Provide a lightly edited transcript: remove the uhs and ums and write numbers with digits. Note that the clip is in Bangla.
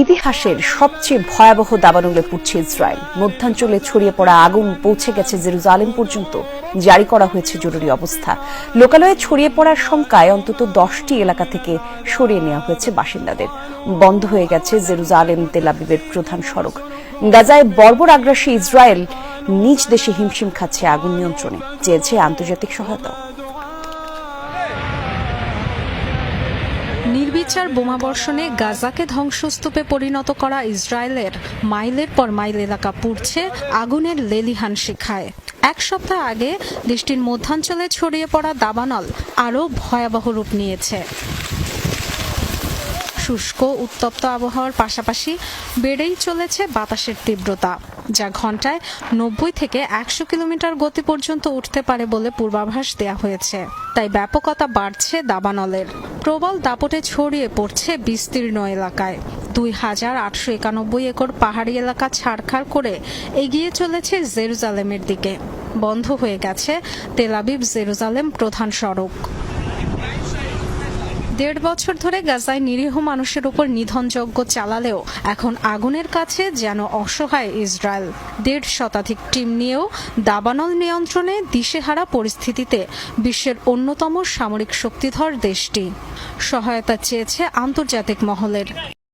ইতিহাসের সবচেয়ে ভয়াবহ দাবানলে পুড়ছে ইসরায়েল। মধ্যাঞ্চলে ছড়িয়ে পড়া আগুন পৌঁছে গেছে জেরুজালেম পর্যন্ত। জারি করা হয়েছে জরুরি অবস্থা। লোকালয়ে ছড়িয়ে পড়ার শঙ্কায় অন্তত 10টি এলাকা থেকে সরিয়ে নেওয়া হয়েছে বাসিন্দাদের। বন্ধ হয়ে গেছে জেরুজালেম তেল আবিবের প্রধান সড়ক। গাজায় বর্বর আগ্রাসী ইসরায়েল নিজ দেশে হিমশিম খাচ্ছে আগুন নিয়ন্ত্রণে, চেয়েছে আন্তর্জাতিক সহায়তা। নির্বিচার বোমাবর্ষণে গাজাকে ধ্বংসস্তূপে পরিণত করা ইসরায়েলের মাইলের পর মাইল এলাকা পুড়ছে আগুনের লেলিহান শিখায়। এক সপ্তাহ আগে দেশটির মধ্যাঞ্চলে ছড়িয়ে পড়া দাবানল আরও ভয়াবহ রূপ নিয়েছে। শুষ্ক উত্তপ্ত আবহাওয়ার পাশাপাশি বেড়েই চলেছে বাতাসের তীব্রতা, যা ঘন্টায় 90 থেকে 100 কিলোমিটার গতি পর্যন্ত উঠতে পারে বলে পূর্বাভাস দেওয়া হয়েছে। তাই ব্যাপকতা বাড়ছে দাবানলের। প্রবল দাপটে ছড়িয়ে পড়ছে বিস্তীর্ণ এলাকায়। 2891 একর পাহাড়ি এলাকা ছাড়খাড় করে এগিয়ে চলেছে জেরুজালেমের দিকে। বন্ধ হয়ে গেছে তেল আবিব জেরুজালেম প্রধান সড়ক। 1.5 বছর ধরে গাজায় নিরীহ মানুষের উপর নিধনযজ্ঞ চালালেও এখন আগুনের কাছে যেন অসহায় ইসরায়েল। 1.5 শতাধিক টিম নিয়েও দাবানল নিয়ন্ত্রণে দিশেহারা পরিস্থিতিতে বিশ্বের অন্যতম সামরিক শক্তিধর দেশটি সহায়তা চেয়েছে আন্তর্জাতিক মহলের।